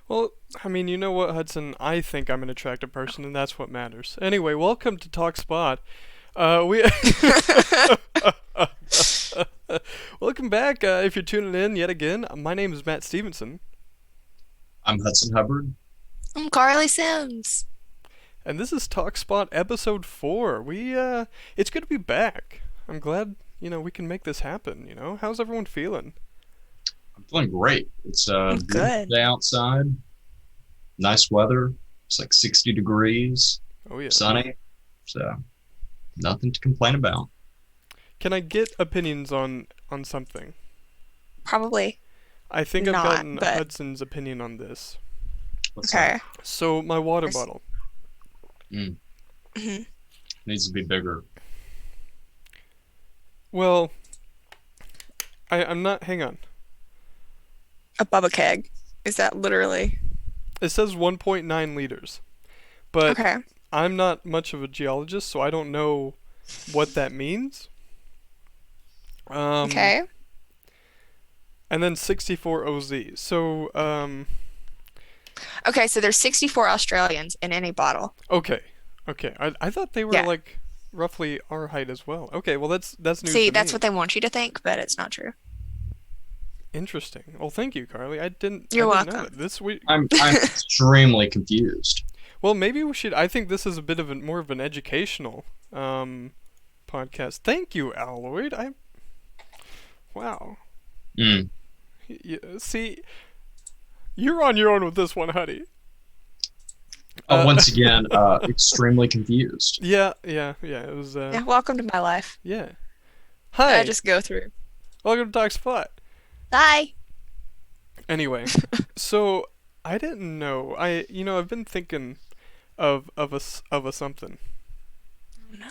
Well, I mean, you know what, Hudson? I think I'm an attractive person, and that's what matters. Anyway, welcome to Talk Spot. We welcome back. If you're tuning in yet again, my name is Matt Stevenson, I'm Hudson Hubbard. I'm Carly Sims. and this is Talk Spot episode 4. It's good to be back. I'm glad we can make this happen. How's everyone feeling? I'm feeling great. It's a I'm beautiful good. day outside. Nice weather. It's like 60 degrees, Oh yeah. sunny. So nothing to complain about. Can I get opinions on something? Probably I think I've not, gotten but Hudson's opinion on this. What's that? okay. So my water There's- bottle. Mm, mhm. needs to be bigger. Well, I'm not. Hang on. A Bubba keg. Is that literally? It says 1.9 liters, but Okay. I'm not much of a geologist, so I don't know what that means. Um, Okay. and then 64 OZ. So, Okay, so there's 64 Australians in any bottle. okay, okay. I thought they were Yeah. like roughly our height as well. Okay, well that's news See, to that's me. what they want you to think, but it's not true. Interesting. Well, thank you, Carly. I You're didn't know welcome. that. This week. I'm extremely confused. Well, maybe we should. I think this is a bit of more of an educational podcast. Thank you, Alloyd. Wow. Mm. See, you're on your own with this one, honey. Once again, extremely confused. yeah. It was. Yeah, welcome to my life. Yeah. I Hi. just go through. Welcome to Talk Spot. Bye. Anyway, so I didn't know. I've been thinking of a something, Oh no.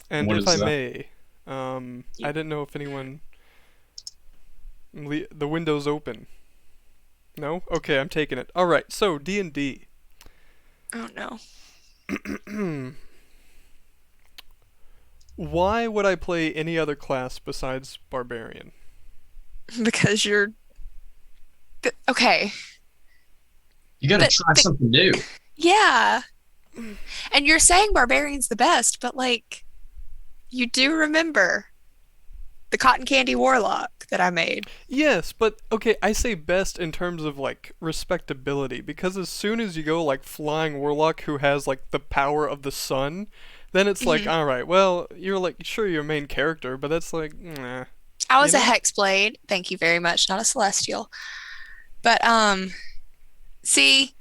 and What if is I that? may, I You- didn't know if anyone. The window's open. No? Okay, I'm taking it. All right. So D&D. Oh no. Why would I play any other class besides barbarian? Because you're okay. You got to But, try but something new. yeah. And you're saying barbarian's the best, but like you do remember the cotton candy warlock that I made. Yes, but okay, I say best in terms of like respectability because as soon as you go like flying warlock who has like the power of the sun, then it's like, hmm all right, well, you're like sure you're a main character, but that's like, nah, I you was a know? hexblade, thank you very much, not a celestial. But see,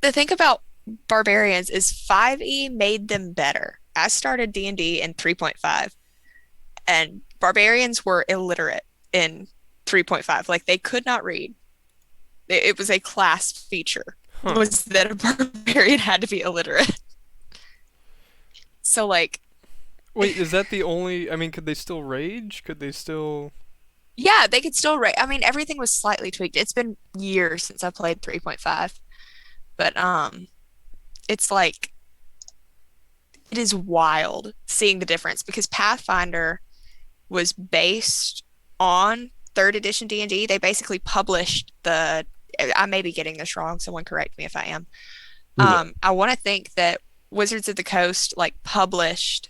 the thing about barbarians is 5e made them better. I started D&D in 3.5 and barbarians were illiterate in 3.5. Like they could not read. It was a class feature Huh. was that a barbarian had to be illiterate. So like Wait, is that the only? I mean, could they still rage? Could they still? yeah, they could still write. I mean, everything was slightly tweaked. It's been years since I played 3.5, but it's like it is wild seeing the difference because Pathfinder was based on third edition D&D. They basically published the I may be getting this wrong, someone correct me if I am. We will. I want to think that Wizards of the Coast like published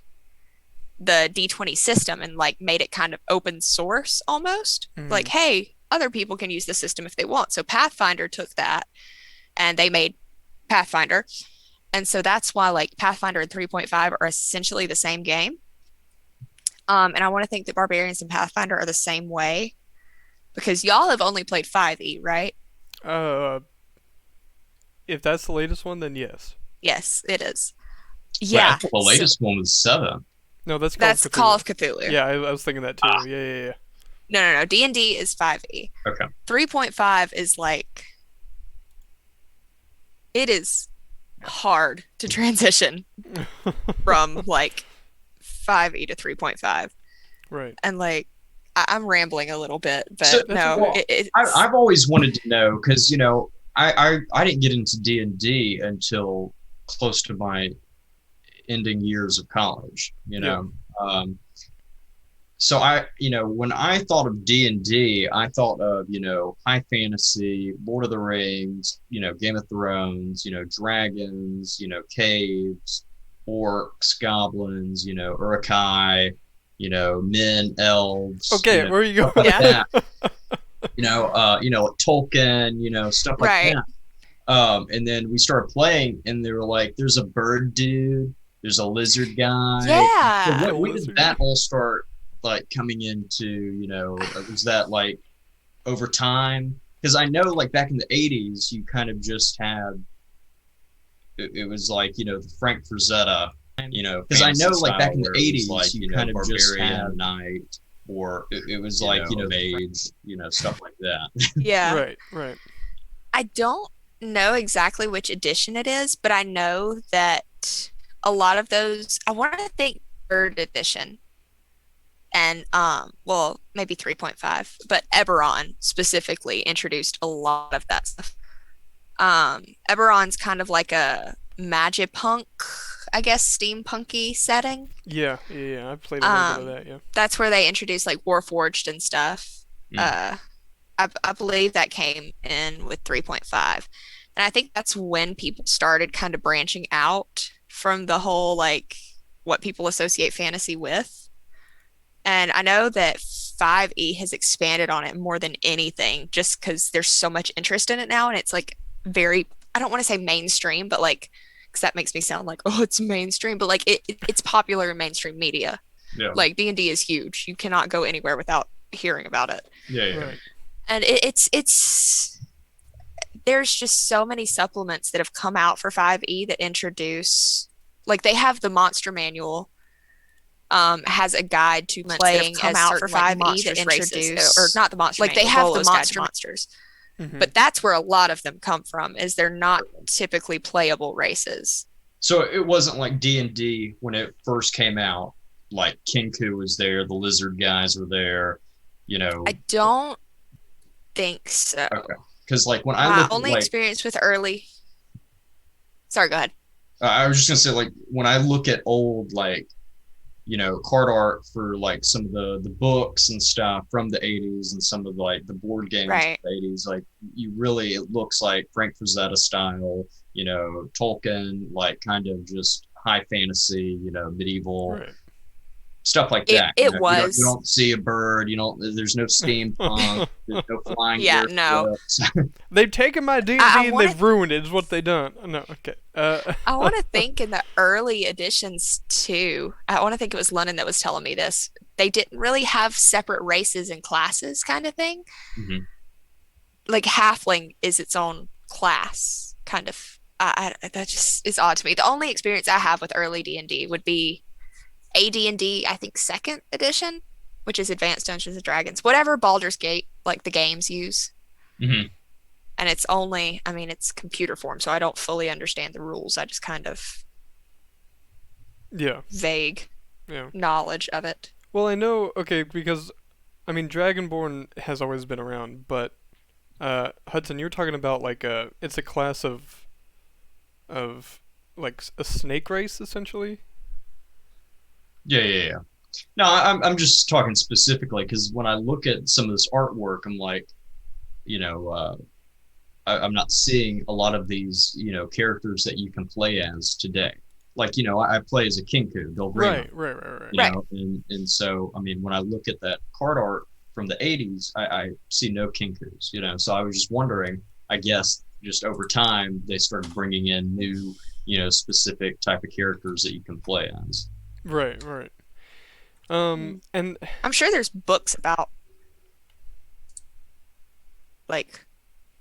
the D20 system and like made it kind of open source almost. Mm, Like, hey, other people can use the system if they want. So Pathfinder took that and they made Pathfinder. And so that's why like Pathfinder and 3.5 are essentially the same game. And I want to think that Barbarians and Pathfinder are the same way because y'all have only played 5e, right? uh, if that's the latest one, then yes. Yes, it is. Wait, I Yeah. thought the So latest one was 7. No, that's Call of that's Call Cthulhu. of Cthulhu. Yeah, I was thinking that too. Ah, Yeah. No. D&D is 5e. okay. 3.5 is like it is hard to transition from like 5e to 3.5. Right. And like I'm rambling a little bit, So, but That's no, okay. well, it's I've always wanted to know because I didn't get into D&D until close to my ending years of college. Yeah. Um, So when I thought of D&D, I thought of, high fantasy, Lord of the Rings, Game of Thrones, dragons, caves, orcs, goblins, urukai, men, elves, Okay, where are you stuff going? like Yeah. that. Tolkien, stuff like Right. that. And then we started playing, and they were like, "There's a bird dude, there's a lizard guy." So Yeah. A when did lizard that guy. all start like coming into? Was that like over time? Because I know like back in the '80s, you kind of just had it was like the Frank Frazetta, because I know fantasy like back style in the where it was '80s, like, you kind of just had barbarian night, or it was you like know, mage, stuff like that. Yeah. Right, right. I don't know exactly which edition it is, but I know that a lot of those, I want to think third edition and well, maybe 3.5, but Eberron specifically introduced a lot of that stuff. Eberron's kind of like a magipunk, I guess, steampunky setting. Yeah, yeah, yeah. I played a little bit of Um, that. Yeah. that's where they introduced like Warforged and stuff. Mm. Uh, I believe that came in with 3.5. And I think that's when people started kind of branching out from the whole like what people associate fantasy with. And I know that 5e has expanded on it more than anything just because there's so much interest in it now. And it's like very, I don't want to say mainstream, but like, because that makes me sound like, oh, it's mainstream, but like it's popular in mainstream media. Yeah, Like D&D is huge. You cannot go anywhere without hearing about it. yeah, yeah. Right. And it's there's just so many supplements that have come out for 5e that introduce like they have the monster manual has a guide to playing as out for 5e that introduce or not the monster like manual, they have the monsters Mhm. but that's where a lot of them come from is they're not typically playable races. So it wasn't like D&D when it first came out. Like Kinku was there, the lizard guys were there, you know. I don't think so. Okay, because like when I My look at only like, experience with early sorry go ahead. I was just gonna say like when I look at old like card art for like some of the books and stuff from the '80s and some of like the board games Right. from the '80s, like it looks like Frank Frazetta style, Tolkien, like kind of just high fantasy, medieval Right. stuff like It that. it You was don't see a bird, there's no steampunk, there's no flying yeah no airships. They've taken my D&D I and wanna they've ruined it. Is what they done. No, okay. I want to think in the early editions too. I want to think it was Lennon that was telling me this. They didn't really have separate races and classes, kind of thing. Mhm. Like halfling is its own class, kind of. That just is odd to me. The only experience I have with early D&D would be AD&D, I think second edition, which is Advanced Dungeons and Dragons, whatever Baldur's Gate like the games use. Mhm. And it's only, I mean, it's computer form, so I don't fully understand the rules. I just kind of yeah, vague yeah. knowledge of it. Well, I know. Okay, because I mean, Dragonborn has always been around, but Hudson, you're talking about like it's a class of like a snake race essentially. Yeah, yeah, yeah. No, I'm just talking specifically because when I look at some of this artwork, I'm like, you know, I'm not seeing a lot of these, characters that you can play as today. Like, I play as a Kinku, Delvrino, Right, right, right, right. Right. and so, I mean, when I look at that card art from the '80s, I see no Kinkus, So I was just wondering, I guess, just over time, they started bringing in new, specific type of characters that you can play as. Right, right. And I'm sure there's books about like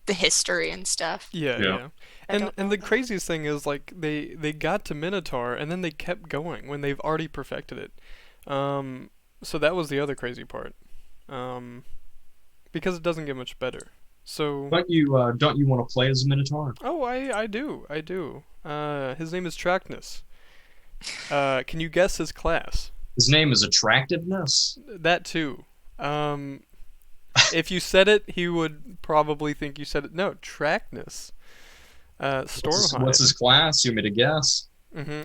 the history and stuff. yeah, Yeah. yeah. I And don't know the though. craziest thing is like they got to Minotaur and then they kept going when they've already perfected it. So that was the other crazy part. Um, because it doesn't get much better. So Don't you want to play as a Minotaur? oh, I do. I do. His name is Trackness. Can you guess his class? His name is Attractiveness. That too. Um, if you said it, he would probably think you said it. No, Trackness. What's Stormhide. his class? You want me to guess?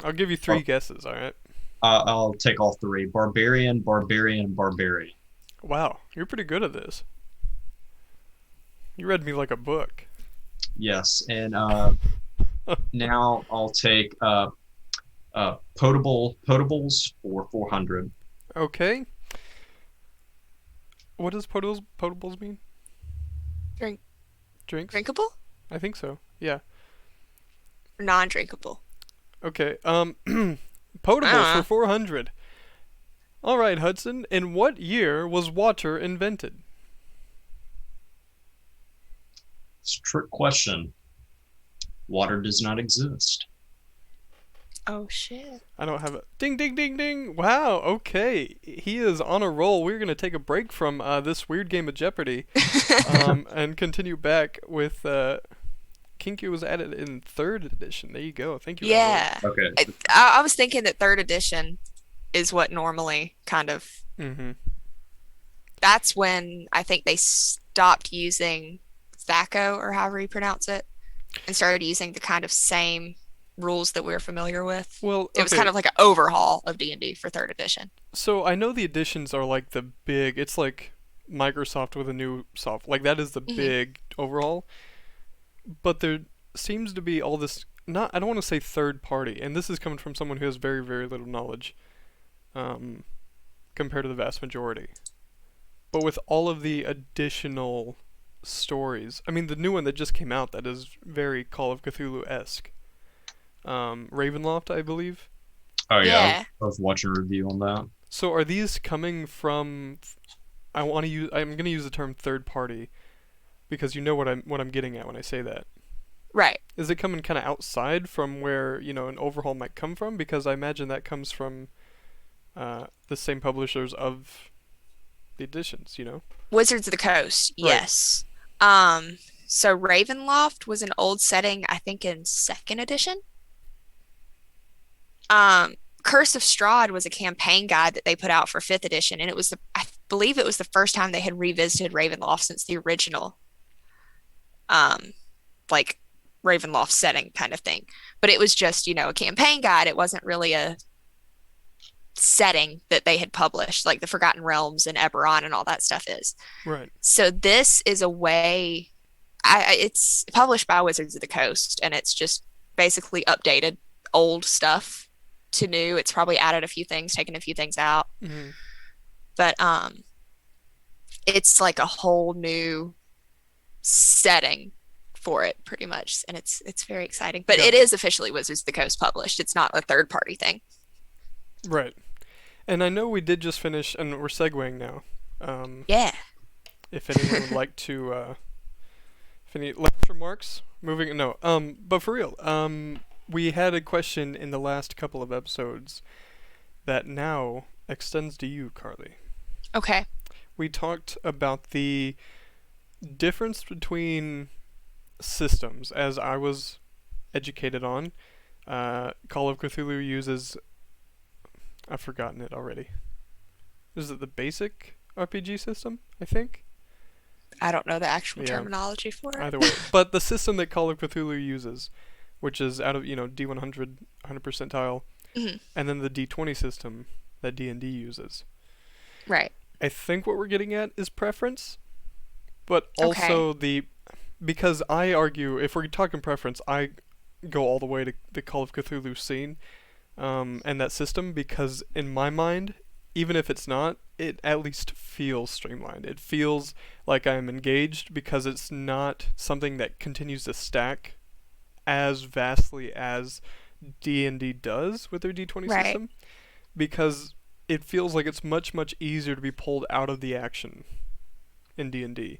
I'll give you three Oh. guesses. All right. I'll take all three: barbarian, barbarian, barbarian. Wow, you're pretty good at this. You read me like a book. Yes, and now I'll take potables for 400. Okay. What does potables mean? Drink Drinks? drinkable I think so. Yeah. or non-drinkable? Okay. I Potables for don't 400. All right, Hudson. In what year was water invented? It's a trick question. Water does not exist. know. Oh shit. I don't have a ding ding ding ding. Wow. Okay. He is on a roll. We're gonna take a break from this weird game of Jeopardy, and continue back with Kinkyu was added in third edition. There you go. Thank you, Rambo. Yeah. Okay. I was thinking that third edition is what normally kind of Mm-hmm. that's when I think they stopped using THACO or however you pronounce it and started using the kind of same rules that we're familiar with. Well, It was kind okay. of like an overhaul of D&D for third edition. So I know the editions are like the big. It's like Microsoft with a new soft. Like that is the Hmm. big overhaul. But there seems to be all this. Not. I don't want to say third party, and this is coming from someone who has very very little knowledge, um, compared to the vast majority. But with all of the additional stories, I mean the new one that just came out that is very Call of Cthulhu esque. Ravenloft, I believe. Oh yeah, Yeah. I was watching a review on that. So are these coming from? I want to use. I'm gonna use the term third party because you know what I'm getting at when I say that. Right. Is it coming kind of outside from where an overhaul might come from? Because I imagine that comes from the same publishers of the editions. Wizards of the Coast. Right. Yes. So Ravenloft was an old setting, I think in second edition. Curse of Strahd was a campaign guide that they put out for fifth edition, and I believe it was the first time they had revisited Ravenloft since the original, um, like Ravenloft setting kind of thing. But it was just, a campaign guide. It wasn't really a setting that they had published, like the Forgotten Realms and Eberron and all that stuff is. Right. So this is a way. It's published by Wizards of the Coast, and it's just basically updated old stuff to new. It's probably added a few things, taken a few things out, Mm-hmm. but it's like a whole new setting for it, pretty much, and it's very exciting. But Got it it. is officially Wizards of the Coast published. It's not a third party thing. Right. And I know we did just finish, and we're segueing now. Um, Yeah. if anyone would like to, if any last remarks, moving. No. But for real, we had a question in the last couple of episodes that now extends to you, Carly. Okay. We talked about the difference between systems, as I was educated on. Call of Cthulhu uses. I've forgotten it already. Is it the basic RPG system? I think. I don't know the actual Yeah. terminology for it. Either way, but the system that Call of Cthulhu uses, which is out of D100 100 percentile, Mhm. and then the D20 system that D&D uses. Right. I think what we're getting at is preference, but Okay. also because I argue if we're talking preference, I go all the way to the Call of Cthulhu scene, and that system because in my mind, even if it's not, it at least feels streamlined. It feels like I'm engaged because it's not something that continues to stack as vastly as D&D does with their D20 Right. system because it feels like it's much much easier to be pulled out of the action in D&D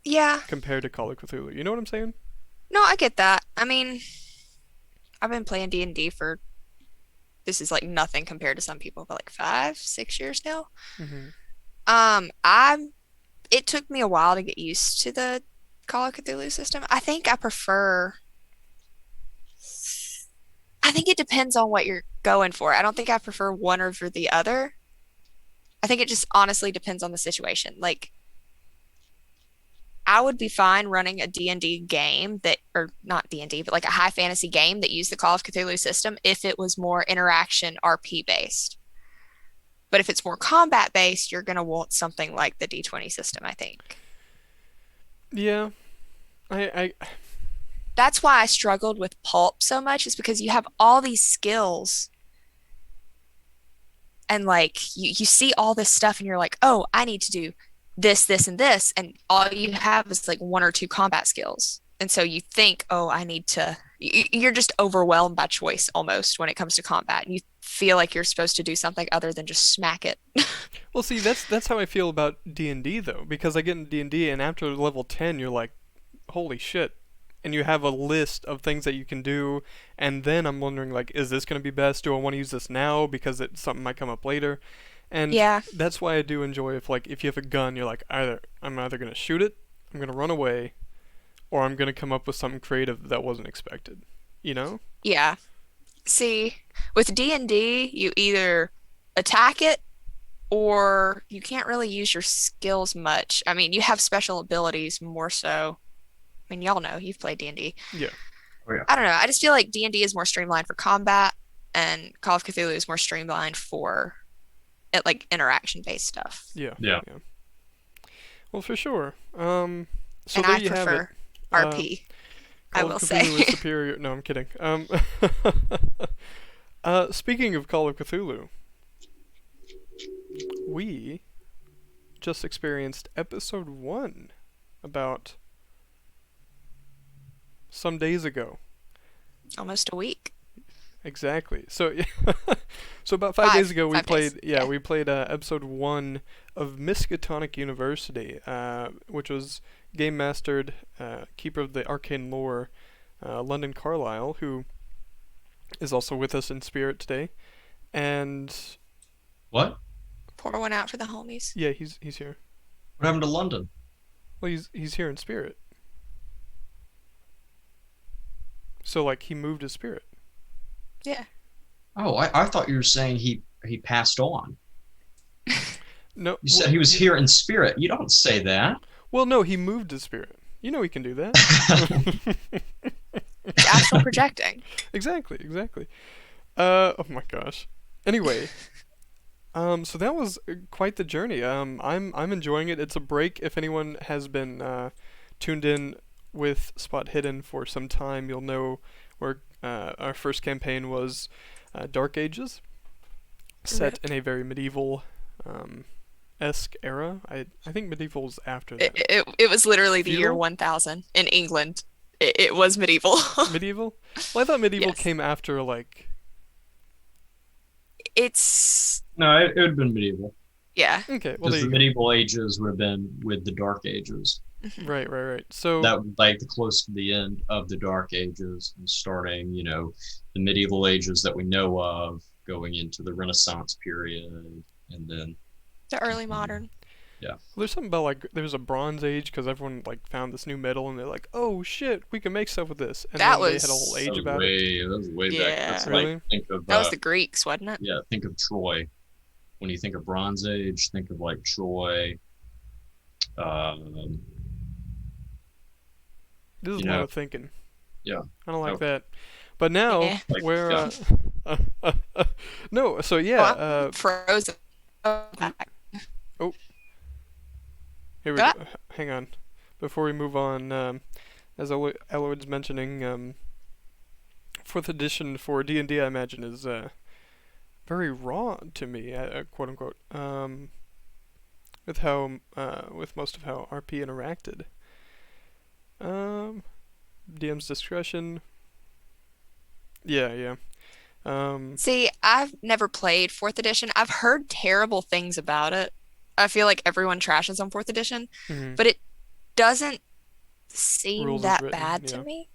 Yeah. compared to Call of Cthulhu. You know what I'm saying? No, I get that. I mean, I've been playing D&D for this is like nothing compared to some people, but like 5, 6 years now. Mm-hmm. I'm it took me a while to get used to the Call of Cthulhu system. I think it depends on what you're going for. I don't think I prefer one over the other. I think it just honestly depends on the situation. Like I would be fine running a D&D game that, or not D&D, but like a high fantasy game that used the Call of Cthulhu system if it was more interaction RP based. But if it's more combat based, you're going to want something like the D20 system, I think. Yeah, I That's why I struggled with Pulp so much, is because you have all these skills and like you see all this stuff and you're like, oh, I need to do this, this, and this. And all you have is like one or two combat skills. And so you think, oh, I need to, you're just overwhelmed by choice almost when it comes to combat. And you feel like you're supposed to do something other than just smack it. well see that's how I feel about D&D though, because I get in D&D and after level 10 you're like, holy shit. And you have a list of things that you can do, and then I'm wondering like, is this going to be best? Do I want to use this now because something might come up later? And Yeah. that's why I do enjoy if you have a gun, you're like, I'm either going to shoot it, I'm going to run away, or I'm going to come up with something creative that wasn't expected. You know? Yeah. See, with D&D, you either attack it or you can't really use your skills much. I mean, you have special abilities more so. I mean, y'all know you've played D&D. Yeah. Oh yeah. I don't know. I just feel like D&D is more streamlined for combat and Call of Cthulhu is more streamlined for it like interaction based stuff. Yeah. Yeah. Yeah. Well, for sure. So And there I you have it. prefer RP, I Call of will Cthulhu say. is superior. No, I'm kidding. Speaking of Call of Cthulhu, we just experienced episode 1 about some days ago. Almost a week. Exactly. So, so about 5 days ago, we 5 days. played. Yeah, we played episode 1 of Miskatonic University, which was game mastered, keeper of the arcane lore, London Carlisle, who is also with us in spirit today, and What? Pour one out for the homies. yeah, he's here. What happened to London? Well, he's here in spirit. So like he moved his spirit. Yeah. Oh, I thought you were saying he passed on. No, You said he was here in spirit. You don't say that. Well, no, he moved his spirit. You know he can do that. It's astral projecting. Exactly, exactly. Oh my gosh. Anyway, so that was quite the journey. I'm enjoying it. It's a break. If anyone has been tuned in with Spot Hidden for some time, you'll know where our first campaign was Dark Ages, set in a very medieval esque era. I think medieval's after that. It was literally the year Feudal? 1000 in England. It was medieval. Medieval? Well, I thought medieval Yes. came after like. It's, No, it would have been medieval. yeah. Okay, well Because there the you medieval ages would have been with the Dark Ages. Mhm. go. Right. So That would like the close to the end of the Dark Ages and starting, the medieval ages that we know of, going into the Renaissance period, and then The early modern. there's something about like there's a Bronze Age because everyone like found this new metal and they're like, oh shit, we can make stuff with this, and That then they had a was- whole age about it. that was way back. Yeah. That's Really? like think of That was the Greeks, wasn't it? yeah, think of Troy. When you think of Bronze Age, think of like Troy. Um, This is you a lot know, of thinking. yeah. I don't like Oh. that. But now Yeah. Like, we're yeah. no, so yeah, Frozen. here we Ah. go. Hang on. Before we move on, as Eloyd's mentioning, fourth edition for D&D, I imagine, is very raw to me, quote unquote. With how with most of how RP interacted. DM's discretion. Yeah. See, I've never played fourth edition. I've heard terrible things about it. I feel like everyone trashes on fourth edition, mhm. but it doesn't seem Rules as that written, bad yeah. to me.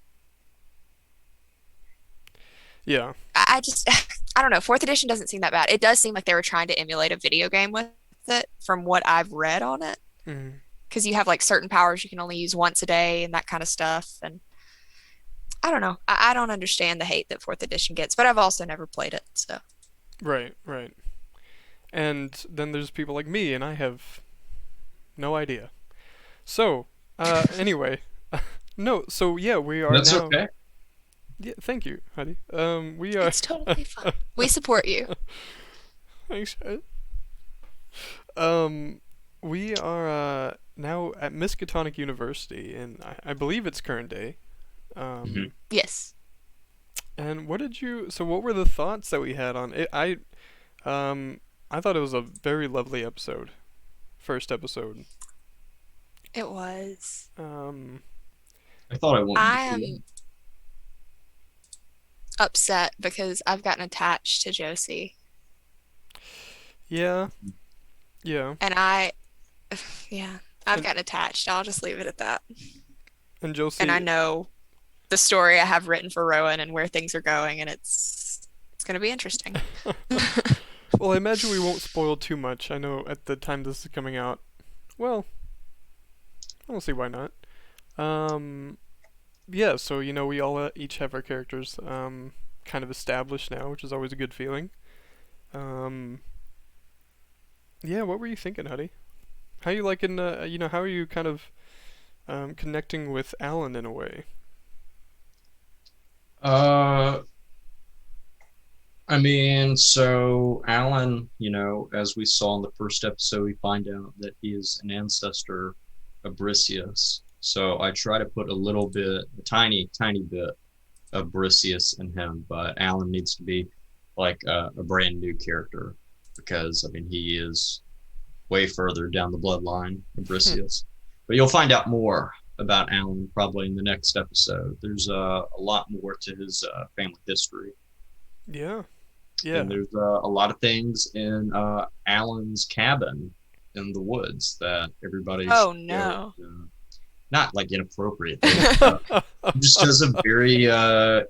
Yeah. I just, I don't know. Fourth edition doesn't seem that bad. It does seem like they were trying to emulate a video game with it from what I've read on it. Mhm. Because you have like certain powers you can only use once a day and that kind of stuff. And I don't know. I don't understand the hate that fourth edition gets, but I've also never played it. So Right. And then there's people like me, and I have no idea. So, Anyway, no. So yeah, we are That's now. okay. Yeah, thank you, honey. We are. It's totally fine. We support you. Thanks. Um, we are now at Miskatonic University, and I believe it's current day. Hmm. Um, Yes. and what did you? So what were the thoughts that we had on it? Um, I thought it was a very lovely episode. First episode. It was. Um, I thought I went I before. am upset because I've gotten attached to Josie. yeah, yeah, And yeah, I've and gotten attached. I'll just leave it at that. and And I Josie. know the story I have written for Rowan and where things are going, and it's going to be interesting. Well, I imagine we won't spoil too much. I know at the time this is coming out. Well, I don't see why not. Um, yeah. So we all each have our characters kind of established now, which is always a good feeling. Um, yeah. What were you thinking, Huddy? How you liking? How are you kind of connecting with Alan in a way? Uh, I mean, so Alan, as we saw in the first episode, we find out that he is an ancestor of Briseus. So I try to put a little bit, a tiny, tiny bit of Briseus in him, but Alan needs to be like a brand new character because I mean he is way further down the bloodline of Hmm. Briseus. But you'll find out more about Alan probably in the next episode. There's a lot more to his family history, Yeah. and Yeah. there's a lot of things in Alan's cabin in the woods that everybody should Oh go. no. Not like inappropriate things, just has a very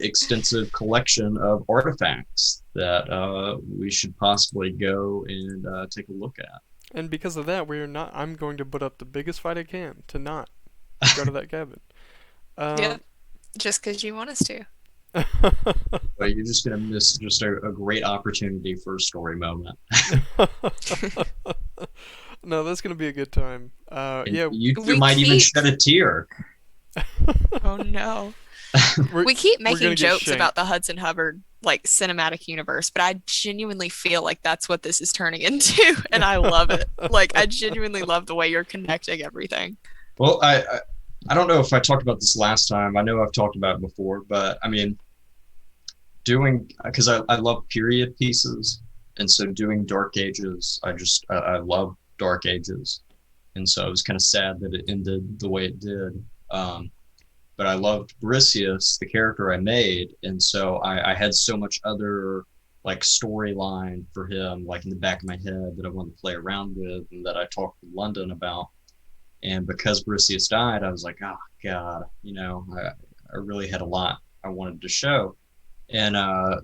extensive collection of artifacts that we should possibly go and take a look And because of that, we're not. I'm going to put up the biggest fight I can to not go to at. that cabin. Um. Yep. Just because you want us to. But you're just gonna miss just a great opportunity for a story moment, No, that's gonna be a good time. and Yeah, you two We might even keep. shed a tear. Oh no. we're We keep we're gonna making get jokes about the shanked. Hudson Hubbard like cinematic universe, but I genuinely feel like that's what this is turning into, and I love it. Like I genuinely love the way you're connecting everything. Well, I don't know if I talked about this last time. I know I've talked about it before, but I mean, doing because I love period pieces, and so doing Dark Ages, I love Dark Ages, and so I was kind of sad that it ended the way it did. But I loved Briseus, the character I made, and so I had so much other like storyline for him, like in the back of my head that I wanted to play around with, and that I talked to London about. And because Briseus died, I was like, oh God, I really had a lot I wanted to show. And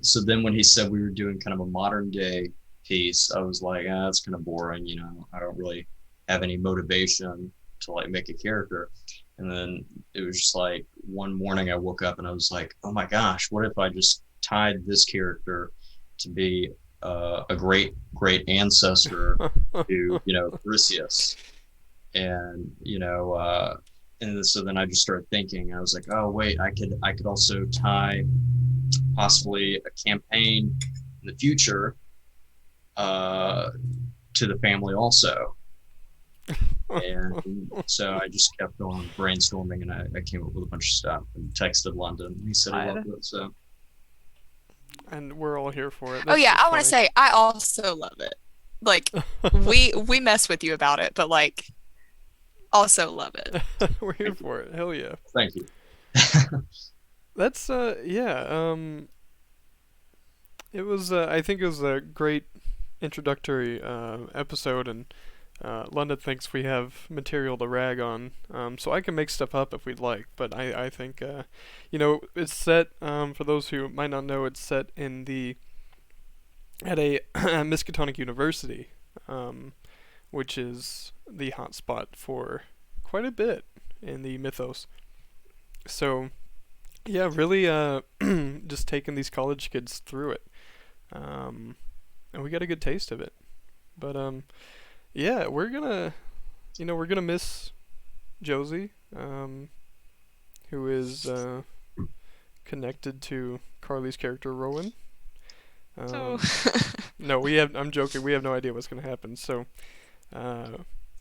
so then when he said we were doing kind of a modern day piece, I was like, that's kind of boring. I don't really have any motivation to like make a character. And then it was just like one morning I woke up and I was like, oh my gosh, what if I just tied this character to be a great, great ancestor to, Briseus? And, so then I just started thinking, I was like, oh wait, I could also tie possibly a campaign in the future uh, to the family also. And so I just kept on brainstorming, and I came up with a bunch of stuff and texted London. And he said he loved God. it. So And we're all here for it. Oh That's yeah, just I want to funny. say I also love it. Like we mess with you about it, but like also love it. We're here thank you, for it. Hell yeah. thank you. That's yeah. It was I think it was a great introductory episode, and London thinks we have material to rag on, so I can make stuff up if we'd like. But I think it's set. For those who might not know, it's set in the at a Miskatonic University, um, which is the hotspot for quite a bit in the mythos. So yeah, really just taking these college kids through it, um, and we got a good taste of it. But yeah, we're gonna miss Josie. um, who is connected to Carly's character Rowan. Oh. No, we have. I'm joking. We have no idea what's gonna happen. So, uh,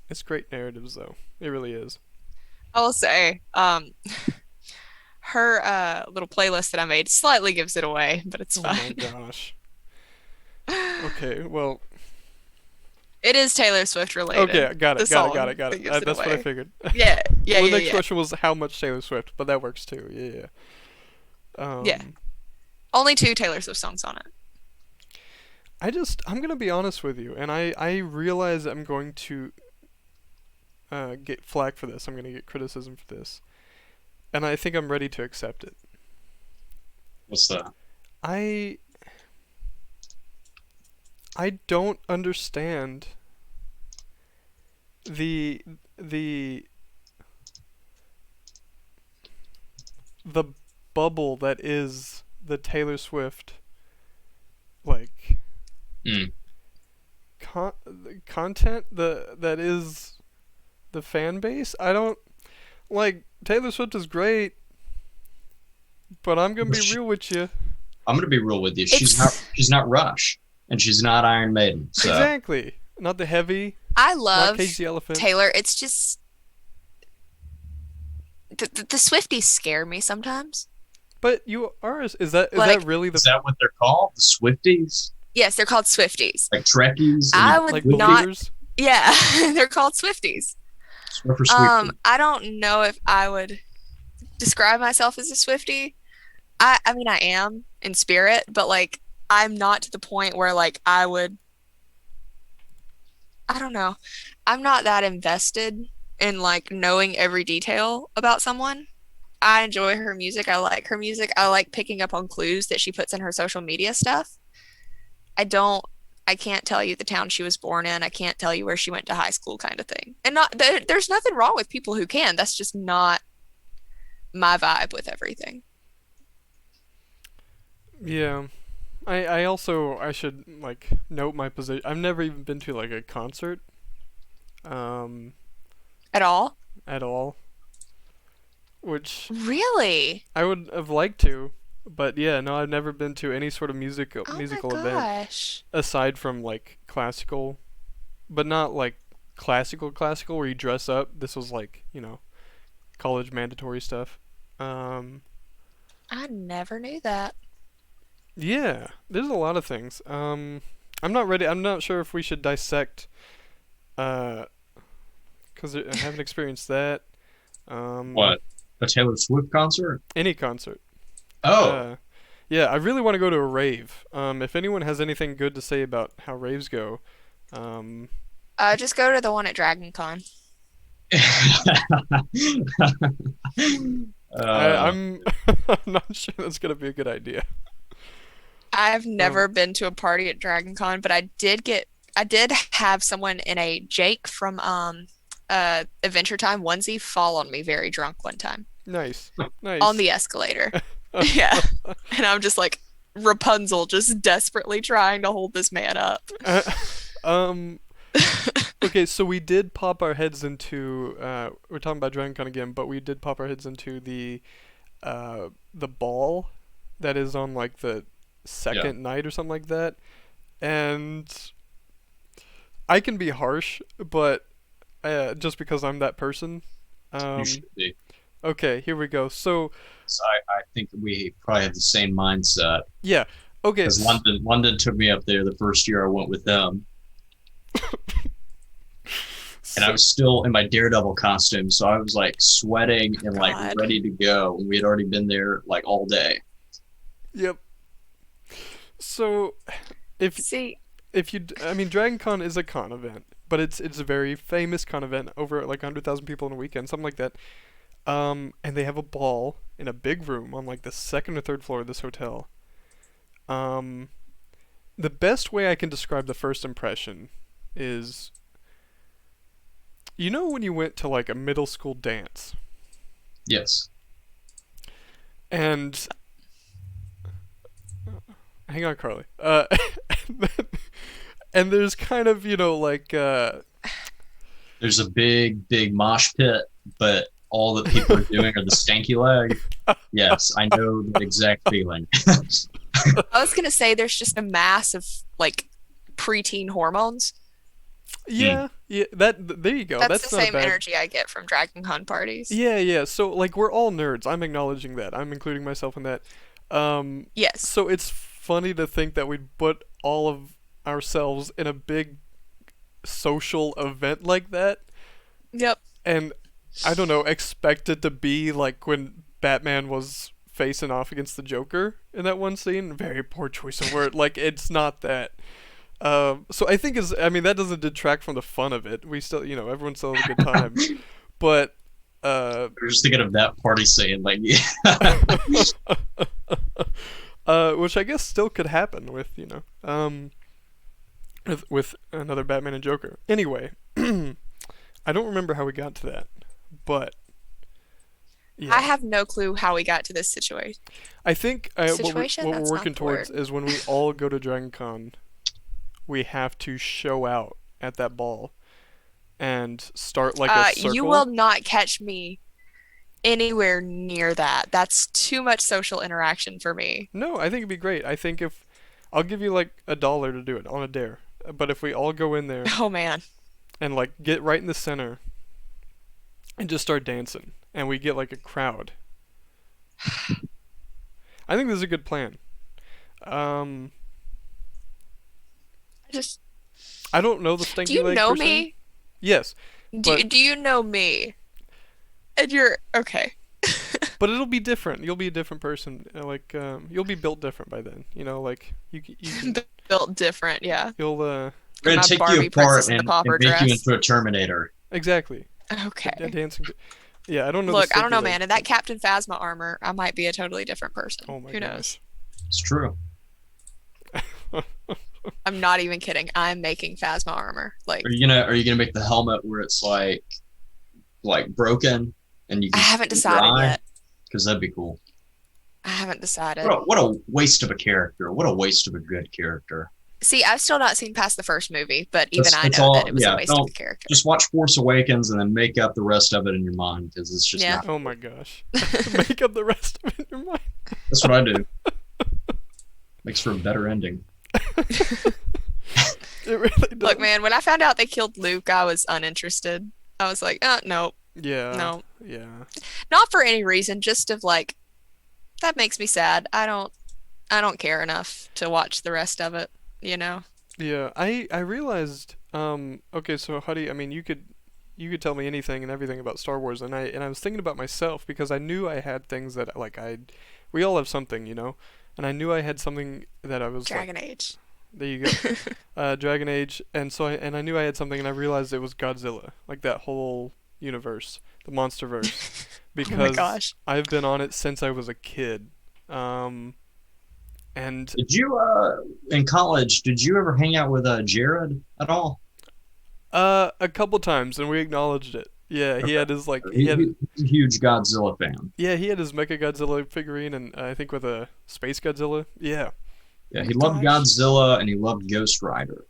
it's great narratives, though. It really is. I will say, her little playlist that I made slightly gives it away, but it's Oh my fine. gosh. Okay. Well. It is Taylor Swift Okay. related, Got the it. Got it. Got song it. Got that it. gives it That's what I away. figured. Yeah, yeah, Well, the yeah, next yeah. question was how much Taylor Swift, but that works too. Yeah. Yeah. Yeah. Only two Taylor Swift songs on it. I'm gonna be honest with you, and I realize I'm going to get flack for this. I'm gonna get criticism for this, and I think I'm ready to accept it. What's that? I I don't understand the the the bubble that is the Taylor Swift like Mm. content that is the fan base. I don't like Taylor Swift is great, but I'm gonna be real with you. I'm gonna be real with you. It's She's not Rush, and she's not Iron Maiden. So Exactly. Not the heavy, I not love Cage the Elephant. Taylor. It's just the Swifties scare me sometimes. But you are is that Like, really the is that what they're called? The Swifties, yes, they're called Swifties. like Trekkies I and would like Swifties? not, believers? yeah, they're called Swifties. Swiffer Swifties. I don't know if I would describe myself as a Swiftie. I mean, I am in spirit, but like, I'm not to the point where like I don't know. I'm not that invested in like knowing every detail about someone. I enjoy her music. I like her music. I like picking up on clues that she puts in her social media stuff. I don't I can't tell you the town she was born in. I can't tell you where she went to high school kind of thing. And there's nothing wrong with people who can. That's just not my vibe with everything. Yeah. I also I should like note my position. I've never even been to like a concert um At all? at all, which Really? I would have liked to, but yeah, no, I've never been to any sort of Oh my musical event gosh. aside from like classical, but not like classical where you dress up. This was like, college mandatory stuff. Um I never knew that. yeah, there's a lot of things. I'm not ready. I'm not sure if we should dissect uh cuz I haven't experienced that. Um What? A Taylor Swift concert? any concert. Oh, Uh yeah, I really want to go to a rave. If anyone has anything good to say about how raves go, um Just go to the one at Dragon Con. uh, I'm I'm not sure that's going to be a good idea. I've Um never been to a party at Dragon Con, but I did have someone in a Jake from Adventure Time onesie fall on me very drunk one time nice. on Nice. the escalator. Yeah. And I'm just like Rapunzel just desperately trying to hold this man up. Uh, um Okay, so we did pop our heads into we're talking about DragonCon again, but we did pop our heads into the ball that is on like the yeah, second night or something like that. And I can be harsh, but just because I'm that person. you Um should be. okay, here we go. So, So I think we probably have the same mindset yeah. Okay. because London took me up there the first year I went with them, and I So, was still in my Daredevil costume, so I was like sweating and like God. ready to go, and we had already been there like all day. yep. So, if See, I mean, DragonCon is a con event, but it's a very famous con event over like 100,000 people in a weekend, something like that. And they have a ball in a big room on like the second or third floor of this hotel. Um, the best way I can describe the first impression is, when you went to like a middle school dance, Yes. and hang on, Carly. And there's kind of like There's a big mosh pit, but all that people are doing are the stanky leg. Yes, I know that exact feeling. I was gonna say there's just a mass of like preteen hormones. Hmm. Yeah, yeah. There you go. That's the That's not a same bad. energy I get from Dragon Con parties. Yeah, yeah. So like we're all nerds. I'm acknowledging that. I'm including myself in that. Um, Yes. so it's funny to think that we'd put all of ourselves in a big social event like that, Yep. and I don't know, expect it to be like when Batman was facing off against the Joker in that one scene. Very poor choice of word. Like it's not that. So I think is I mean that doesn't detract from the fun of it. We still everyone still has a good time, but uh, I'm just thinking of that party saying like, which I guess still could happen with with another Batman and Joker. Anyway, I don't remember how we got to that, but I yeah, have no clue how we got to this situation. I think Situation? what we're That's not working the towards word. is when we all go to Dragon Con, we have to show out at that ball and start like a You will circle. not catch me anywhere near that. That's too much social interaction for me. No, I think it'd be great. I think if I'll give you like $1 to do it on a dare, but if we all go in there Oh man. and like get right in the center and just start dancing, and we get like a crowd, I think this is a good plan. Um, I just I don't know the do stinky you leg know per se. me? Yes, but Do you know me? And you're okay. but it'll be different. You'll be a different person. You'll be built different by then. Like you can Built different, yeah. you'll we're In gonna my take you Barbie apart Princess and the and Pauper make you dress. into a Terminator. exactly a Okay. dancing. Yeah, I don't know the Look, I don't stinky know, leg. man. In that Captain Phasma armor, I might be a totally different person. Oh my Who knows? gosh. It's true. I'm not even kidding. I'm making Phasma armor. Like, Are you gonna make the helmet where it's like broken and you I can haven't see your decided eye? yet. Because that'd be cool. I haven't What decided. a, what a waste of a character. What a waste of a good character. See, I've still not seen past the first movie, but even That's I that's know that all. it was a Yeah, waste of a don't character. just watch Force Awakens and then make up the rest of it in your mind because it's just Yeah. not. Oh my gosh. Make up the rest of it in your mind. That's what I do. Makes for a better ending. It really does. Look, man, when I found out they killed Luke, I was uninterested. I was like, no, Yeah. no. Yeah. Not for any reason, just of like, that makes me sad. I don't care enough to watch the rest of it, you know? Yeah. I realized okay, so Huddy, I mean you could tell me anything and everything about Star Wars, and I was thinking about myself because I knew I had things that like I we all have something. And I knew I had something that I was like Dragon Age. there you go. Dragon Age, and I knew I had something, and I realized it was Godzilla, like that whole universe, the MonsterVerse, Oh my because gosh. I've been on it since I was a kid. Um, and Did you in college? Did you ever hang out with Jared at all? a couple times, and we acknowledged it. Yeah, he Okay. had his like He's a huge Godzilla fan. he had his Mecha Godzilla figurine, and I think with a Space Godzilla. Yeah. Yeah, Oh he my loved gosh. Godzilla and he loved Ghost Rider.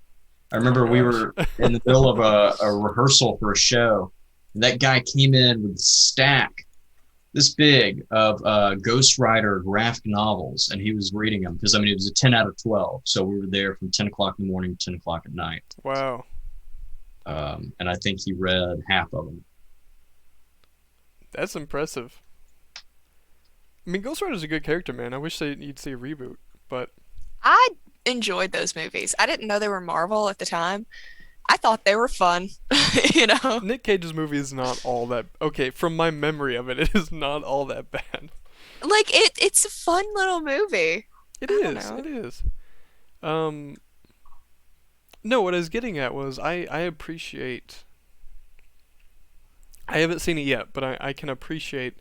I Oh my remember we gosh. were in the middle of a rehearsal for a show, and that guy came in with a stack this big of Ghost Rider graphic novels, and he was reading them because I mean it was a 10 out of 12, so we were there from 10 o'clock in the morning to 10 o'clock at night, Wow. and I think he read half of them. That's impressive. I mean, Ghost Rider's a good character, man. I wish you'd see a reboot, but I enjoyed those movies. I didn't know they were Marvel at the time. I thought they were fun, you know? Nick Cage's movie is not all that okay. From my memory of it, it is not all that bad. Like it's a fun little movie. It I don't is. know. It is. Um, no, what I was getting at was I appreciate. I haven't seen it yet, but I can appreciate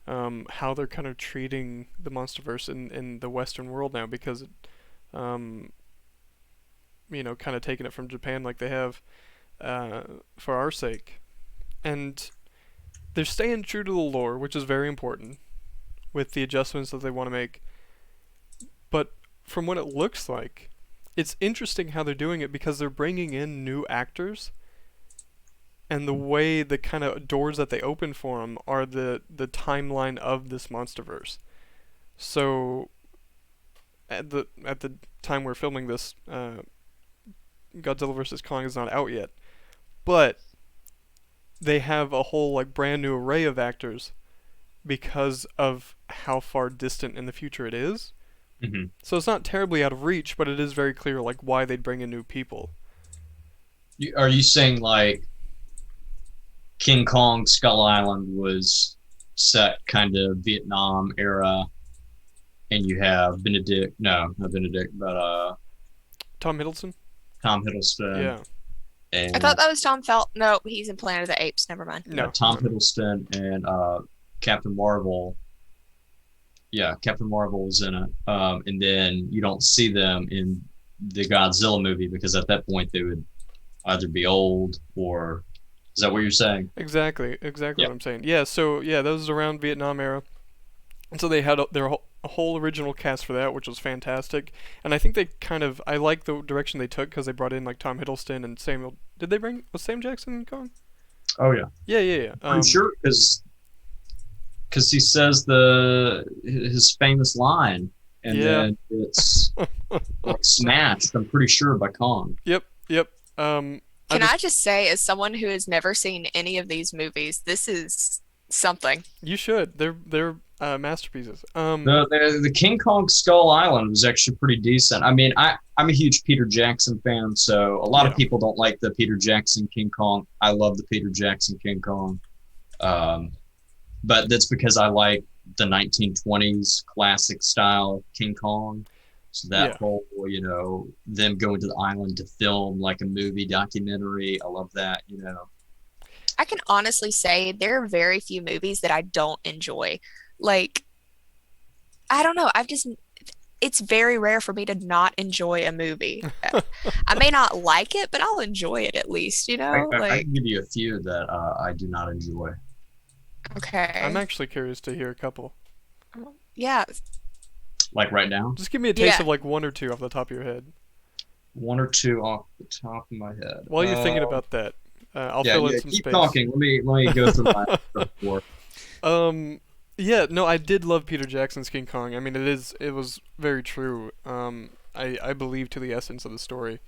how they're kind of treating the MonsterVerse in the Western world now because um, kind of taking it from Japan like they have uh, for our sake, and they're staying true to the lore, which is very important with the adjustments that they want to make. But from what it looks like, it's interesting how they're doing it because they're bringing in new actors and the way the kind of doors that they open for him are the timeline of this monsterverse. So at the time we're filming this, Godzilla vs Kong is not out yet, but they have a whole like brand new array of actors because of how far distant in the future it is. Hmm. So it's not terribly out of reach, but it is very clear like why they'd bring in new people. Are you saying like King Kong Skull Island was set kind of Vietnam era, and you have Benedict, no, not Benedict, but Tom Hiddleston? Tom Hiddleston Yeah. I and thought that was Tom Felt. No, he's in Planet of the Apes. Never mind. No. Tom No. Hiddleston and Captain Marvel. Yeah, Captain Marvel was in it, and then you don't see them in the Godzilla movie because at that point they would either be old or is that what you're saying? Exactly. Yeah. What I'm saying. Yeah. So yeah, that was around Vietnam era, and so they had a whole original cast for that, which was fantastic. And I think they kind of I like the direction they took because they brought in like Tom Hiddleston and Samuel. Did they bring was Sam Jackson in Kong? Oh yeah, Yeah. I'm sure because he says the his famous line, and Yeah. then it's like smashed. I'm pretty sure by Kong. Yep. I Can just I just say, as someone who has never seen any of these movies, this is something. you should. They're masterpieces. The King Kong Skull Island was actually pretty decent. I mean, I'm a huge Peter Jackson fan, so a lot of Yeah. people don't like the Peter Jackson King Kong. I love the Peter Jackson King Kong, but that's because I like the 1920s classic style King Kong. So that Yeah. whole, them going to the island to film like a movie documentary, I love that. I can honestly say there are very few movies that I don't enjoy. Like, I don't know. It's very rare for me to not enjoy a movie. I may not like it, but I'll enjoy it at least, you I, know? I, I Like, can give you a few that I do not enjoy. I'm okay. actually curious to hear a couple. Yeah. Like right now, Just give me a taste Yeah. of like one or two off the top of your head. one or two off the top of my head. While you're thinking about that, I'll Yeah, fill in yeah. some Keep space. talking. Let me go through my before. Yeah, no, I did love Peter Jackson's King Kong. I mean, it was very true. I believe to the essence of the story.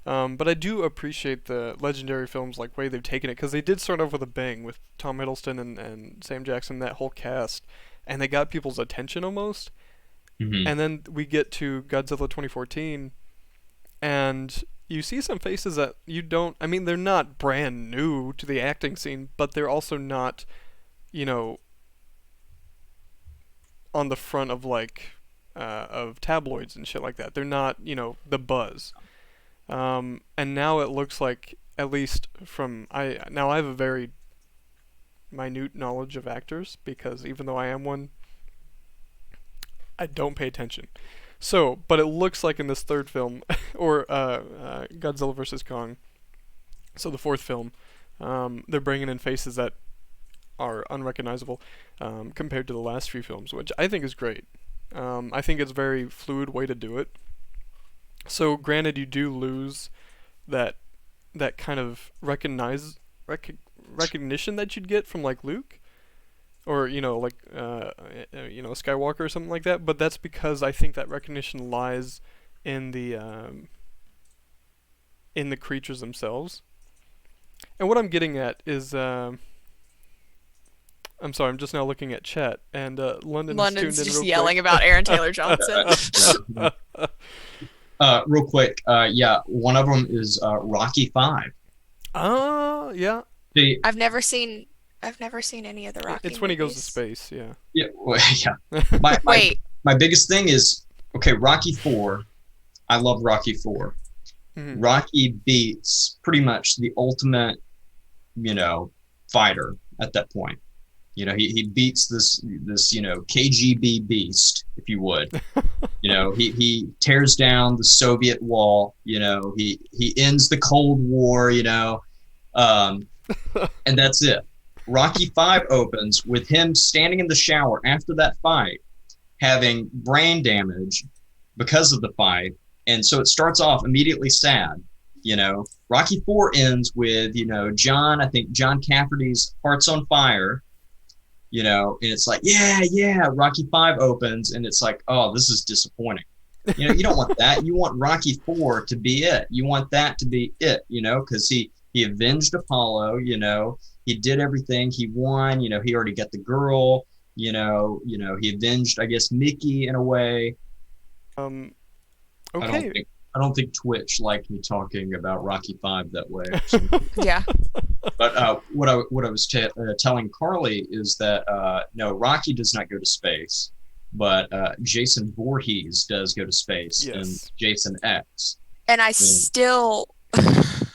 But I do appreciate the legendary films like way they've taken it because they did start off with a bang with Tom Hiddleston and Sam Jackson, that whole cast, and they got people's attention almost. Hmm. And then we get to Godzilla 2014, and you see some faces that you don't. I mean, they're not brand new to the acting scene, but they're also not, you know, on the front of like of tabloids and shit like that. They're not, the buzz. And now it looks like, at least from I have a very minute knowledge of actors because even though I am one, I don't pay attention. So, but it looks like in this third film, or Godzilla vs Kong, so the fourth film, they're bringing in faces that are unrecognizable compared to the last few films, which I think is great. I think it's a very fluid way to do it. So, granted, you do lose that kind of recognition that you'd get from like Luke, or Skywalker or something like that. But that's because I think that recognition lies in the creatures themselves. And what I'm getting at is, I'm sorry, I'm just now looking at chat, and London has London's tuned in just real yelling quick. about Aaron Taylor Johnson. Real quick, yeah, one of them is Rocky 5. Yeah. See, I've never seen any of the Rocky It's when he goes to movies. space, yeah. yeah, well, yeah. My Wait, my biggest thing is okay. Rocky 4. I love Rocky 4. Mhm. Rocky beats pretty much the ultimate, fighter at that point. He beats this KGB beast, if you would. He tears down the Soviet wall. He ends the Cold War. And that's it. Rocky 5 opens with him standing in the shower after that fight, having brain damage because of the fight, and so it starts off immediately sad. Rocky Four ends with, John. I think John Cafferty's Heart's on Fire. And it's like, yeah, yeah. Rocky Five opens, and it's like, oh, this is disappointing. You don't want that. You want Rocky Four to be it. You want that to be it. Because he avenged Apollo. He did everything. He won. He already got the girl. He avenged, I guess, Mickey in a way. Um, I don't okay. think I don't think Twitch liked me talking about Rocky Five that way. Yeah. But what I was telling Carly is that no, Rocky does not go to space, but Jason Voorhees does go to space in Yes. Jason X. And I And, still,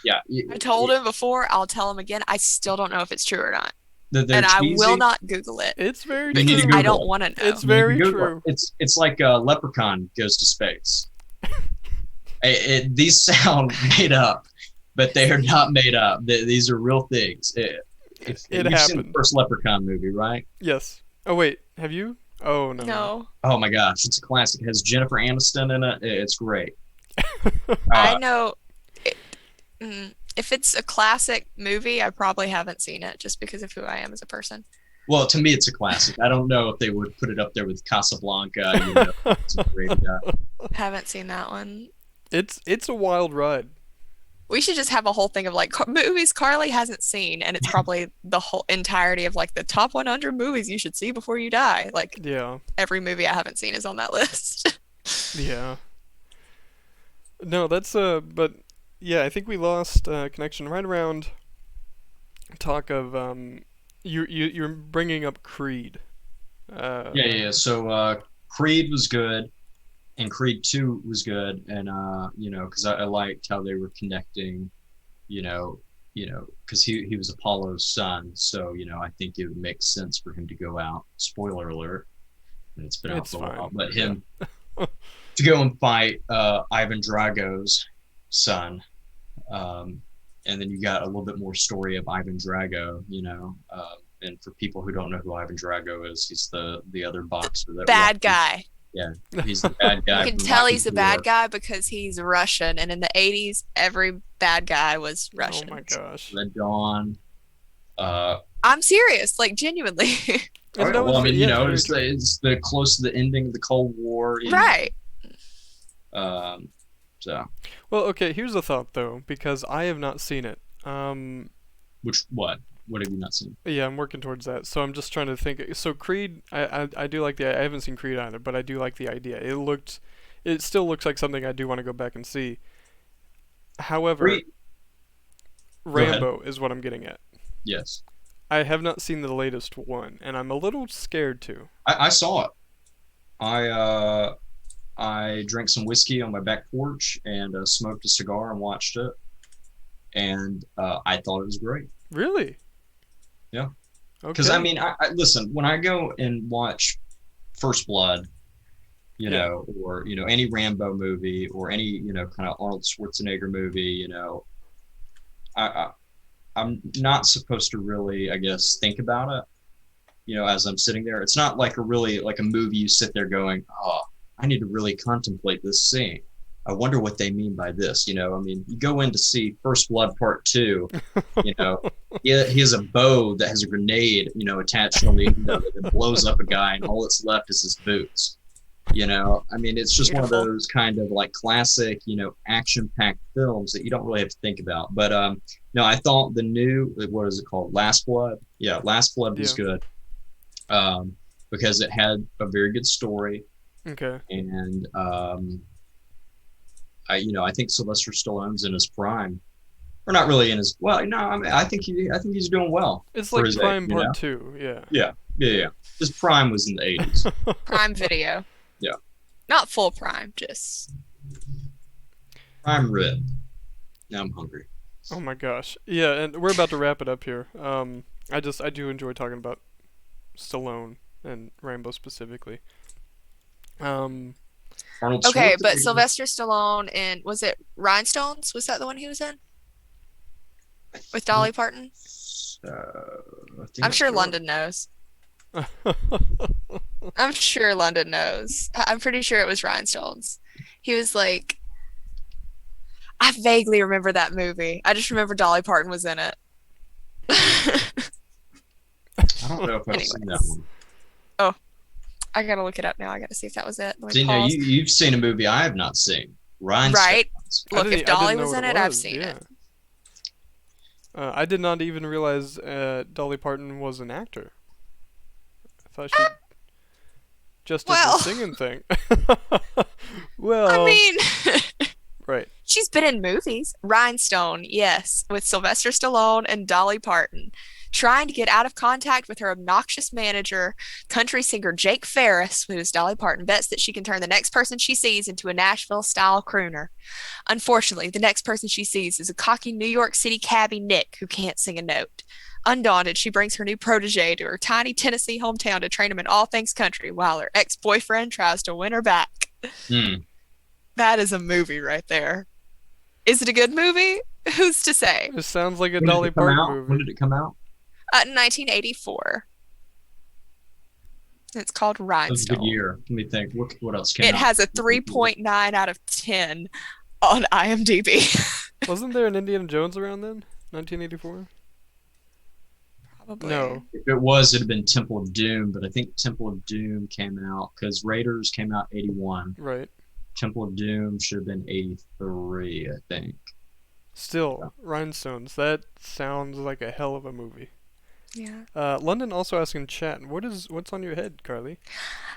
yeah, I told him before, I'll tell him again. I still don't know if it's true or not. they're And I will cheesy. not Google it It's very You need to because true. I Google don't it. want to know. It's very Google it. true. It's like Leprechaun goes to space. These sound made up, but they are not made up. These are real things. It You've seen the happened. first Leprechaun movie, right? Yes. Oh wait, have you? Oh no. No. Oh my gosh, it's a classic. It has Jennifer Aniston in it. It's great. I Uh, know if it's a classic movie, I probably haven't seen it just because of who I am as a person. well, to me, it's a classic. I don't know if they would put it up there with Casablanca. It's a great. Haven't seen that one. It's a wild ride. We should just have a whole thing of like movies Carly hasn't seen, and it's probably the whole entirety of like the top 100 movies you should see before you die. Like Yeah. every movie I haven't seen is on that list. Yeah. No, that's but yeah, I think we lost connection right around talk of you're bringing up Creed. Yeah. So Creed was good, and Creed 2 was good, and because I liked how they were connecting, because he was Apollo's son, so I think it would make sense for him to go out. Spoiler alert, and it's been out It's for a while, fine. but him to go and fight Ivan Drago's son. And then you got a little bit more story of Ivan Drago, and for people who don't know who Ivan Drago is, he's the other boxer that Bad Rocky- guy. Yeah, he's the bad guy. You can from tell Rocky he's a IV. bad guy because he's Russian, and in the 80s, every bad guy was Oh Russian. my gosh. Red Dawn. I'm serious, like genuinely. And no, Well, I mean, yeah, it's very true. it's the close to the ending of the Cold War. Right. So, Well, okay, here's a thought though, because I have not seen it. what? What have you not seen? Yeah, I'm working towards that. So I'm just trying to think. So Creed, I do like I haven't seen Creed either, but I do like the idea. It still looks like something I do want to go back and see. However, Creed- ahead. Rambo is what I'm getting at. Yes, I have not seen the latest one, and I'm a little scared to. I saw it. I drank some whiskey on my back porch and smoked a cigar and watched it, and I thought it was great. Really? Yeah. Okay. Because I mean, I listen, when I go and watch First Blood, or any Rambo movie or any kind of Arnold Schwarzenegger movie, I'm not supposed to really, I guess, think about it. As I'm sitting there, it's not like a movie you sit there going, oh, I need to really contemplate this scene. I wonder what they mean by this. I mean, you go in to see First Blood Part 2, he has a bow that has a grenade, attached on the end of it that blows up a guy, and all that's left is his boots. I mean, it's just one of Beautiful. those kind of like classic, action-packed films that you don't really have to think about. But no, I thought the new, what is it called? Last Blood? Yeah, Last Blood was Yeah. good. Because it had a very good story, Okay. and I think Sylvester Stallone's in his prime, or not really in his. Well, no, I mean, I think he's doing well. It's for like his age, Prime you know? Part 2, yeah. Yeah. His prime was in the 80s. Prime Video. Yeah. Not full Prime, just Prime rib. Now I'm hungry. Oh my gosh. Yeah, and we're about to wrap it up here. I do enjoy talking about Stallone and Rambo specifically. Arnold okay. But Schwarzenegger. Sylvester Stallone in was it Rhinestones? Was that the one he was in with Dolly Parton? I think I'm sure so. London knows. I'm sure London knows. I'm pretty sure it was Rhinestones. He was like, I vaguely remember that movie. I just remember Dolly Parton was in it. I don't know if I've seen that Anyways. one. Oh, I gotta look it up now. I gotta see if that was it. Let me See, no, pause. you've seen a movie I have not seen. Right. Rhinestones. Look, if I Dolly didn't know was what in it it, I've was. seen Yeah. it. I did not even realize Dolly Parton was an actor. I thought she just did the Well, singing thing. I Well, mean, right. she's been in movies. Rhinestone, yes, with Sylvester Stallone and Dolly Parton. Trying to get out of contact with her obnoxious manager, country singer Jake Ferris, who is Dolly Parton, bets that she can turn the next person she sees into a Nashville style crooner. Unfortunately, the next person she sees is a cocky New York City cabbie Nick who can't sing a note. Undaunted, she brings her new protege to her tiny Tennessee hometown to train him in all things country while her ex boyfriend tries to win her back. Hmm. That is a movie right there. Is it a good movie? Who's to say? It sounds like a When did Dolly it come Parton out? When movie. did it come out? 1984. It's called That was a good Rhinestone. year. Let me think. What else came It out? has a 3.9 out of 10 on IMDb. Wasn't there an Indiana Jones around then? 1984? Probably. No. If it was, it'd have been Temple of Doom, but I think Temple of Doom came out because Raiders came out 81. Right. Temple of Doom should have been 83, I think. Still, Rhinestones. That sounds like a hell of a movie. Yeah. London also asking chat, what's on your head, Carly?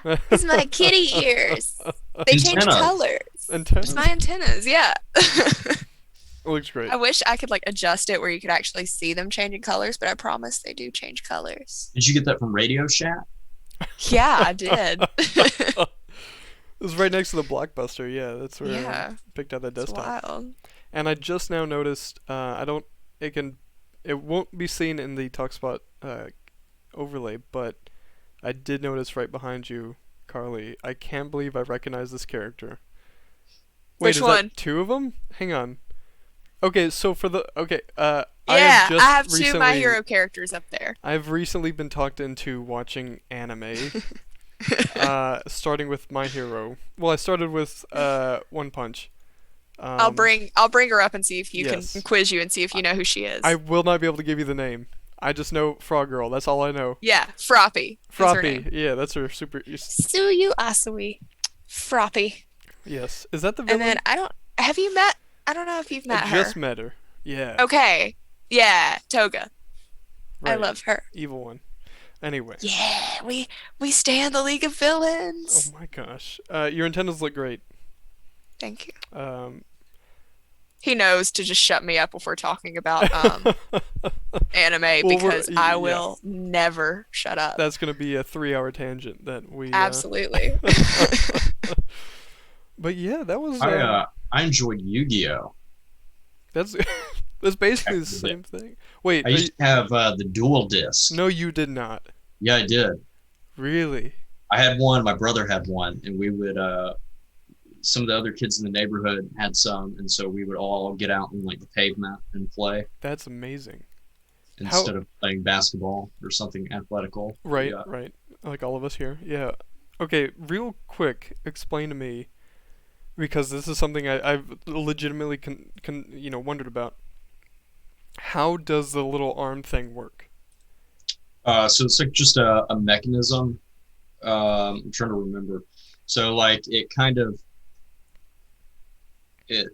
It's my kitty ears. They change Antennas. colors. Antennas. It's my antennas, yeah. It looks great. I wish I could like adjust it where you could actually see them changing colors, but I promise they do change colors. Did you get that from Radio Shack? Yeah, I did. It was right next to the Blockbuster. Yeah, that's where I Yeah, picked out that it's desktop. wild. And I just now noticed. It won't be seen in the TalkSpot overlay, but I did notice right behind you, Carly. I can't believe I recognize this character. Wait, Which is one? that two of them? Hang on. Okay, so I Yeah, have I just have two recently, My Hero characters up there. I've recently been talked into watching anime. Starting with My Hero. Well, I started with One Punch. I'll bring her up and see if you yes. can quiz you and see if you know who she is. I will not be able to give you the name. I just know Frog Girl. That's all I know. Yeah, Froppy. Is her Froppy. name. Yeah, that's her super. Suyu Asui. Froppy. Yes. Is that the And villain? then have you met, I don't know if you've met I her. just met her. Yeah. Okay. Yeah, Toga. I Right. love her. Evil one. Anyway. Yeah, we stand the League of Oh Villains. my gosh. Your antennas look great. Thank you. Um. He knows to just shut me up if we're talking about anime Well, because I yeah. will never shut up. That's gonna be a 3-hour tangent that we. Absolutely. But yeah, that was. I enjoyed Yu-Gi-Oh. That's that's basically the Back in the same thing. Wait. I used to have the dual disc. No, you did not. Yeah, I did. Really. I had one. My brother had one, and we would. Some of the other kids in the neighborhood had some, and so we would all get out in like the pavement and play That's amazing. instead of playing basketball or something athletical. Right, Yeah. right. Like all of us here. Yeah. Okay, real quick, explain to me, because this is something I've legitimately wondered about. How does the little arm thing work? So it's like just a mechanism. I'm trying to remember. So like it kind of it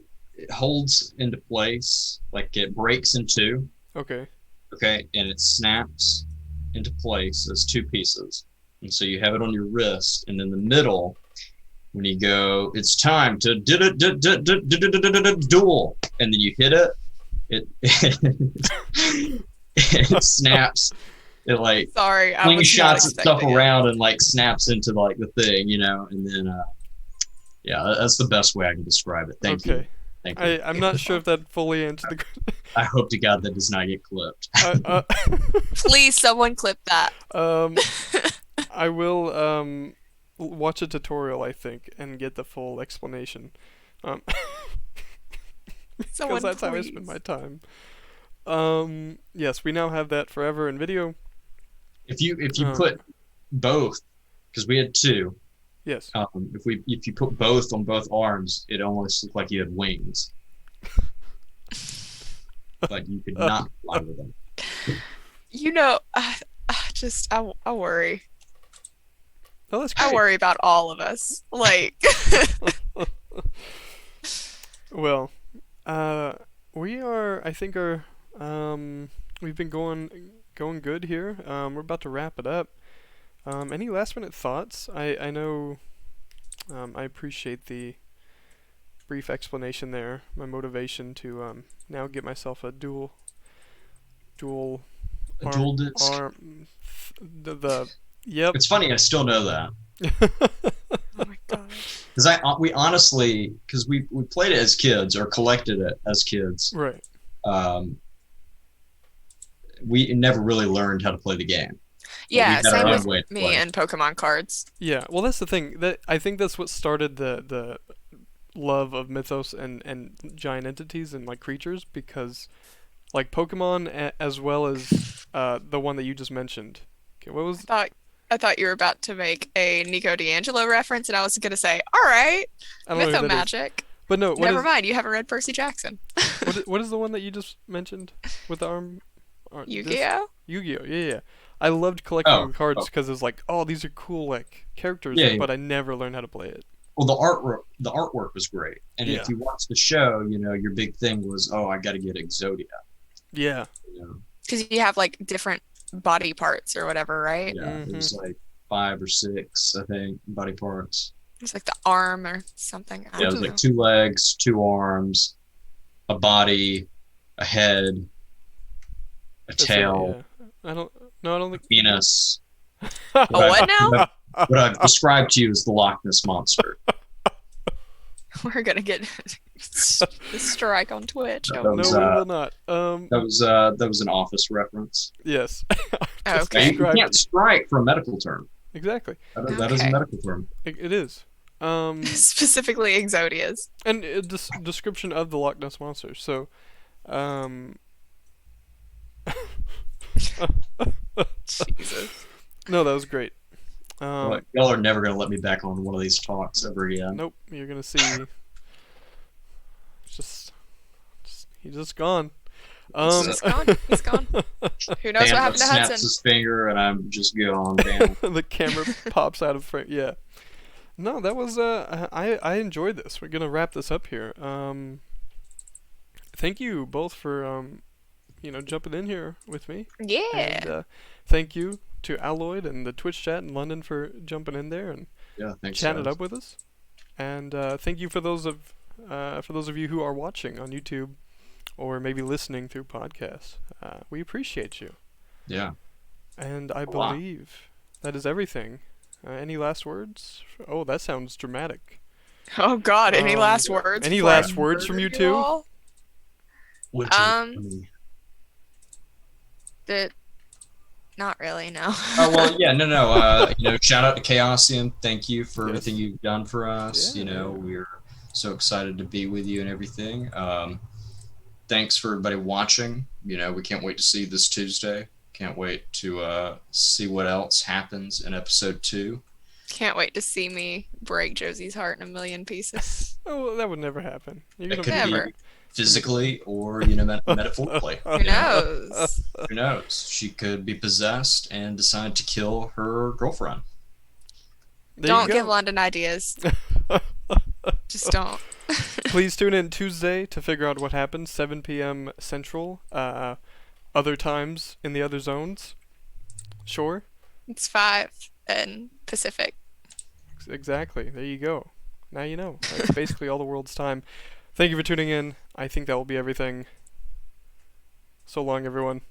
holds into place, like it breaks in two, Okay. okay, and it snaps into place as two pieces. And so you have it on your wrist, and in the middle, when you go, it's time to duel, and then you hit it, it snaps. It like Sorry, I was not slingshots itself expecting it. around and like snaps into like the thing, and then yeah, that's the best way I can describe it. Thank you. Okay. Thank you. I'm not sure if that fully answered the. I hope to God that does not get clipped. Please, someone clip that. I will watch a tutorial, I think, and get the full explanation. Someone, Because that's how I please. spend my time. Yes, we now have that forever in video. If you put both, because we had two, Yes. if you put both on both arms, it almost looked like you had wings. but you could not fly with them. You know, I worry. Oh, that's I great. worry about all of us. Like, Well, uh, we are. I think our we've been going good here. We're about to wrap it up. Any last minute thoughts? I know. I appreciate the brief explanation there. My motivation to now get myself a dual A dual disc. arm. The yep. It's funny, I still know that. oh my gosh. Because we honestly, because we played it as kids or collected it as kids. Right. Um, we never really learned how to play the game. Yeah, we had same our own with way to me play. and Pokemon cards. Yeah. Well, that's the thing. That I think that's what started the love of mythos and giant entities and like creatures, because like Pokemon as well as the one that you just mentioned. Okay, what was I thought you were about to make a Nico D'Angelo reference, and I was gonna say, all right, I don't know who Mytho that is. Magic. But no, what Never is mind, you haven't read Percy Jackson. what is the one that you just mentioned with the arm? Yu-Gi-Oh? Yu-Gi-Oh. Yeah, yeah. I loved collecting Oh, the cards oh. because it's like, oh, these are cool like characters, Yeah, yeah. but I never learned how to play it. Well, the artwork was great, and Yeah. if you watch the show, your big thing was, oh, I got to get Exodia. Yeah. You know? Because you have like different body parts or whatever, right? Yeah, Mhm. there's like 5 or 6, I think, body parts. It's like the arm or something. I Yeah, it don't was know. like 2 legs, 2 arms, a body, a head, a That's tail, it, yeah. I don't. No, I don't think. penis. A what now? What I've described to you as the Loch Ness monster. We're gonna get a strike on Twitch. That Oh, was, No, we will not. That was an Office reference. Yes. okay. You Described can't strike for a medical term. exactly. That is a Okay. medical term. It is. Specifically Exodias. And a description of the Loch Ness monster. So, Jesus. no, that was great. But y'all are never gonna let me back on one of these talks ever again. Nope, you're gonna see. Just he's just gone. He's gone. He's gone. Who knows what happened to snaps Hudson? his finger, and I'm just gone. Damn. The camera pops out of frame. Yeah. No, that was I enjoyed this. We're gonna wrap this up here. Thank you both for jumping in here with me. Yeah. And thank you to Alloyd and the Twitch chat in London for jumping in there and Yeah, thanks. chatting it guys. up with us. And thank you for those of you who are watching on YouTube or maybe listening through podcasts. We appreciate you. Yeah. And I Wow. believe that is everything. Any last words? Oh, that sounds dramatic. Oh God. Any Um, last words? any before I last words from you murder two? all? What do you- Um, I mean- Not really. No. Oh well, yeah, no. Shout out to Chaosium. Thank you for Yes. everything you've done for us. Yeah. We're so excited to be with you and everything. Thanks for everybody watching. We can't wait to see you this Tuesday. Can't wait to see what else happens in episode 2. Can't wait to see me break Josie's heart in a million pieces. Oh, that would never happen. You're It gonna could Never. be physically or metaphorically. Who knows? Who knows? She could be possessed and decide to kill her girlfriend. There you Don't go. give London ideas. Just don't. Please tune in Tuesday to figure out what happens. 7 p.m. Central. Other times in the other zones. Sure. It's 5 and Pacific. Exactly. There you go. Now you know. That's basically all the world's time. Thank you for tuning in. I think that will be everything. So long, everyone.